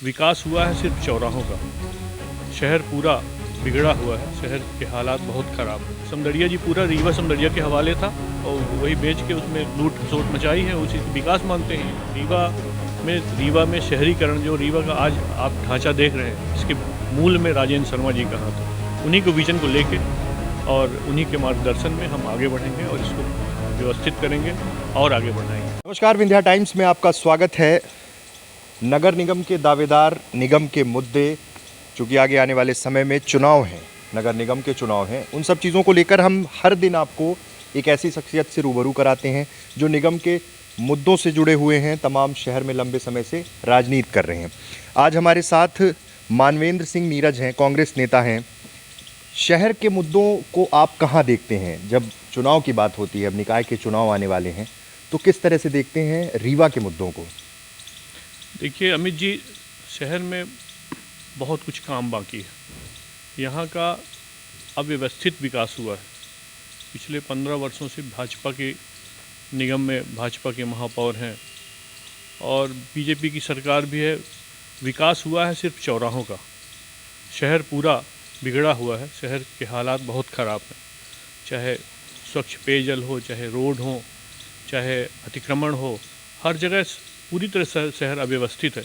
विकास हुआ है सिर्फ चौराहों का। शहर पूरा बिगड़ा हुआ है, शहर के हालात बहुत ख़राब हैं। समदड़िया जी पूरा रीवा समदड़िया के हवाले था और वही बेच के उसमें लूट खसोट मचाई है, उसी को विकास मानते हैं। रीवा में शहरीकरण, जो रीवा का आज आप ढांचा देख रहे हैं, इसके मूल में राजेंद्र शर्मा जी का हाथ है। उन्हीं को विजन को लेके और उन्हीं के मार्गदर्शन में हम आगे बढ़ेंगे और इसको व्यवस्थित करेंगे और आगे बढ़ाएंगे। नमस्कार, विंध्या टाइम्स में आपका स्वागत है। नगर निगम के दावेदार, निगम के मुद्दे, चूँकि आगे आने वाले समय में चुनाव हैं, नगर निगम के चुनाव हैं, उन सब चीज़ों को लेकर हम हर दिन आपको एक ऐसी शख्सियत से रूबरू कराते हैं जो निगम के मुद्दों से जुड़े हुए हैं, तमाम शहर में लंबे समय से राजनीति कर रहे हैं। आज हमारे साथ मानवेंद्र सिंह नीरज हैं, कांग्रेस नेता हैं। शहर के मुद्दों को आप कहाँ देखते हैं? जब चुनाव की बात होती है, अब निकाय के चुनाव आने वाले हैं, तो किस तरह से देखते हैं रीवा के मुद्दों को? देखिए अमित जी, शहर में बहुत कुछ काम बाकी है। यहाँ का अव्यवस्थित विकास हुआ है। पिछले 15 वर्षों से भाजपा के निगम में भाजपा के महापौर हैं और बीजेपी की सरकार भी है। विकास हुआ है सिर्फ चौराहों का। शहर पूरा बिगड़ा हुआ है, शहर के हालात बहुत ख़राब हैं। चाहे स्वच्छ पेयजल हो, चाहे रोड हो, चाहे अतिक्रमण हो, हर जगह पूरी तरह से शहर अव्यवस्थित है,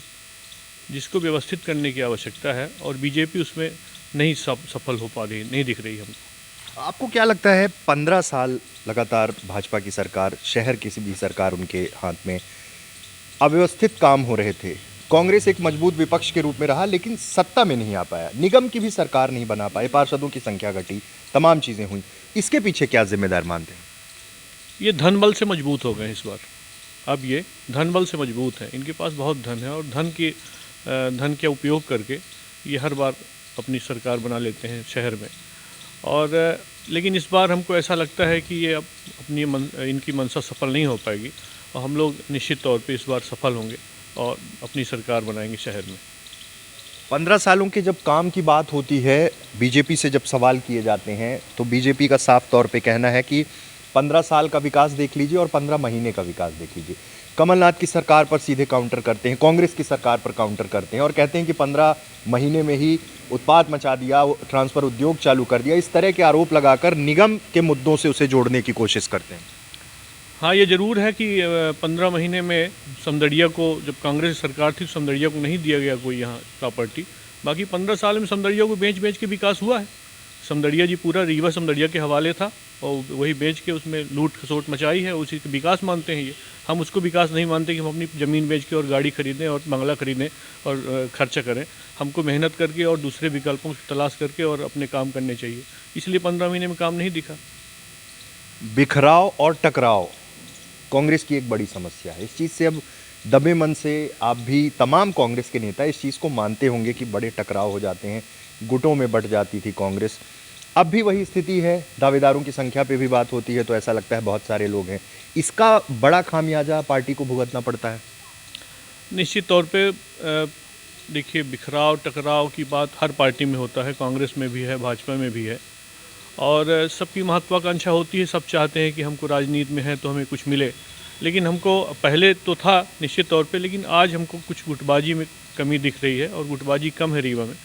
जिसको व्यवस्थित करने की आवश्यकता है और बीजेपी उसमें नहीं सफल हो पा रही, नहीं दिख रही हमको। आपको क्या लगता है, 15 साल लगातार भाजपा की सरकार, शहर किसी भी सरकार उनके हाथ में, अव्यवस्थित काम हो रहे थे। कांग्रेस एक मजबूत विपक्ष के रूप में रहा, लेकिन सत्ता में नहीं आ पाया। निगम की भी सरकार नहीं बना पाए, पार्षदों की संख्या घटी, तमाम चीज़ें हुई। इसके पीछे क्या जिम्मेदार मानते हैं? ये धन बल से मजबूत हो गए इस बार। अब ये धन बल से मजबूत हैं, इनके पास बहुत धन है और धन के उपयोग करके ये हर बार अपनी सरकार बना लेते हैं शहर में। और लेकिन इस बार हमको ऐसा लगता है कि ये अब इनकी मंशा सफल नहीं हो पाएगी और हम लोग निश्चित तौर पे इस बार सफल होंगे और अपनी सरकार बनाएंगे शहर में। 15 सालों के जब काम की बात होती है, बीजेपी से जब सवाल किए जाते हैं, तो बीजेपी का साफ तौर पे कहना है कि 15 साल का विकास देख लीजिए और 15 महीने का विकास देख लीजिए। कमलनाथ की सरकार पर सीधे काउंटर करते हैं, कांग्रेस की सरकार पर काउंटर करते हैं और कहते हैं कि 15 महीने में ही उत्पात मचा दिया, ट्रांसफ़र उद्योग चालू कर दिया। इस तरह के आरोप लगाकर निगम के मुद्दों से उसे जोड़ने की कोशिश करते हैं। हाँ, ये ज़रूर है कि 15 महीने में समदड़िया को, जब कांग्रेस सरकार थी, समदड़िया को नहीं दिया गया कोई यहाँ प्रॉपर्टी। बाकी 15 साल में समदड़िया को बेच बेच के विकास हुआ है। समदड़िया जी पूरा रीवा समदड़िया के हवाले था और वही बेच के उसमें लूट खसोट मचाई है, उसी का विकास मानते हैं ये। हम उसको विकास नहीं मानते कि हम अपनी ज़मीन बेच के और गाड़ी खरीदें और बंगला खरीदें और खर्चा करें। हमको मेहनत करके और दूसरे विकल्पों की तलाश करके और अपने काम करने चाहिए। इसलिए 15 महीने में काम नहीं दिखा। बिखराव और टकराव कांग्रेस की एक बड़ी समस्या है। इस चीज़ से अब दबे मन से आप भी, तमाम कांग्रेस के नेता इस चीज़ को मानते होंगे कि बड़े टकराव हो जाते हैं, गुटों में बंट जाती थी कांग्रेस। अब भी वही स्थिति है। दावेदारों की संख्या पे भी बात होती है तो ऐसा लगता है बहुत सारे लोग हैं। इसका बड़ा खामियाजा पार्टी को भुगतना पड़ता है। निश्चित तौर पे देखिए, बिखराव टकराव की बात हर पार्टी में होता है, कांग्रेस में भी है, भाजपा में भी है और सबकी महत्वाकांक्षा होती है। सब चाहते हैं कि हमको राजनीति में है तो हमें कुछ मिले, लेकिन हमको पहले तो था निश्चित तौर पे, लेकिन आज हमको कुछ गुटबाजी में कमी दिख रही है और गुटबाजी कम है रीवा में।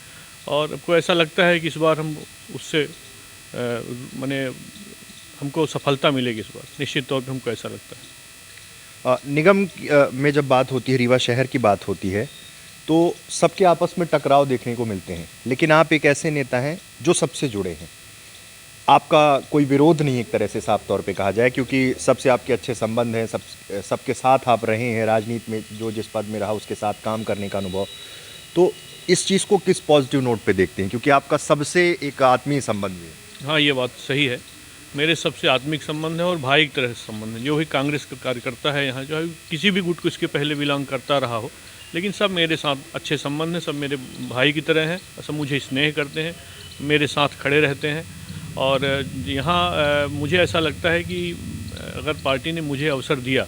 और हमको ऐसा लगता है कि इस बार हम उससे माने हमको सफलता मिलेगी इस बार, निश्चित तौर पे हमको ऐसा लगता है। निगम में जब बात होती है, रीवा शहर की बात होती है, तो सबके आपस में टकराव देखने को मिलते हैं, लेकिन आप एक ऐसे नेता हैं जो सबसे जुड़े हैं। आपका कोई विरोध नहीं एक तरह से साफ तौर पे कहा जाए, क्योंकि सबसे आपके अच्छे संबंध हैं, सबके साथ आप रहे हैं राजनीति में, जो जिस पद में रहा उसके साथ काम करने का अनुभव। तो इस चीज़ को किस पॉजिटिव नोट पे देखते हैं, क्योंकि आपका सबसे एक आत्मीय संबंध भी है? हाँ, ये बात सही है। मेरे सबसे आत्मिक संबंध है और भाई की तरह से संबंध है। जो भी कांग्रेस का कार्यकर्ता है यहाँ, जो किसी भी गुट को इसके पहले बिलोंग करता रहा हो, लेकिन सब मेरे साथ अच्छे संबंध हैं, सब मेरे भाई की तरह हैं, सब मुझे स्नेह करते हैं, मेरे साथ खड़े रहते हैं। और यहाँ मुझे ऐसा लगता है कि अगर पार्टी ने मुझे अवसर दिया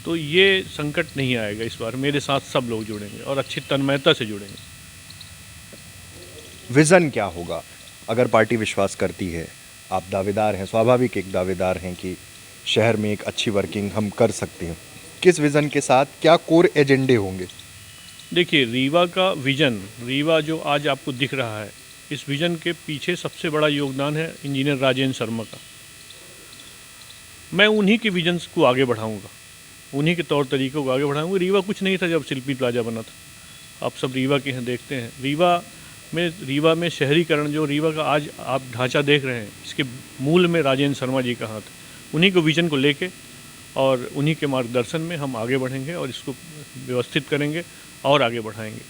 तो ये संकट नहीं आएगा। इस बार मेरे साथ सब लोग जुड़ेंगे और अच्छी तन्मयता से जुड़ेंगे। विज़न क्या होगा अगर पार्टी विश्वास करती है? आप दावेदार हैं, स्वाभाविक एक दावेदार हैं कि शहर में एक अच्छी वर्किंग हम कर सकते हैं। किस विज़न के साथ, क्या कोर एजेंडे होंगे? देखिए, रीवा का विज़न, रीवा जो आज आपको दिख रहा है, इस विज़न के पीछे सबसे बड़ा योगदान है इंजीनियर राजेंद्र शर्मा का। मैं उन्हीं के विजन्स को आगे बढ़ाऊंगा, उन्हीं के तौर तरीक़ों को आगे बढ़ाऊंगा। रीवा कुछ नहीं था जब शिल्पी प्लाजा बना था। आप सब रीवा के हैं, देखते हैं रीवा में शहरीकरण जो रीवा का आज आप ढांचा देख रहे हैं, इसके मूल में राजेंद्र शर्मा जी का हाथ है। उन्हीं को विज़न को लेके और उन्हीं के मार्गदर्शन में हम आगे बढ़ेंगे और इसको व्यवस्थित करेंगे और आगे बढ़ाएंगे।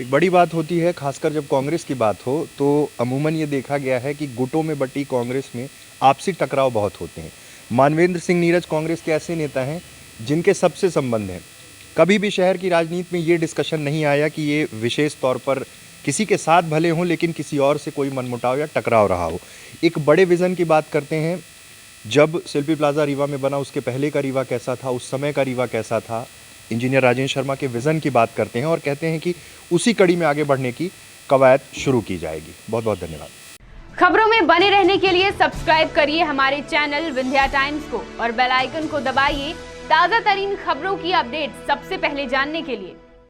एक बड़ी बात होती है, खासकर जब कांग्रेस की बात हो तो अमूमन ये देखा गया है कि गुटों में बटी कांग्रेस में आपसी टकराव बहुत होते हैं। मानवेंद्र सिंह नीरज कांग्रेस के ऐसे नेता हैं जिनके सबसे संबंध हैं। कभी भी शहर की राजनीति में ये डिस्कशन नहीं आया कि ये विशेष तौर पर किसी के साथ भले हों लेकिन किसी और से कोई मनमुटाव या टकराव रहा हो। एक बड़े विज़न की बात करते हैं, जब शिल्पी प्लाजा रीवा में बना उसके पहले का रीवा कैसा था, उस समय का रीवा कैसा था। इंजीनियर राजेंद्र शर्मा के विज़न की बात करते हैं और कहते हैं कि उसी कड़ी में आगे बढ़ने की कवायद शुरू की जाएगी। बहुत बहुत धन्यवाद। खबरों में बने रहने के लिए सब्सक्राइब करिए हमारे चैनल विंध्या टाइम्स को और बेल आइकन को दबाइए ताज़ा तरीन खबरों की अपडेट सबसे पहले जानने के लिए।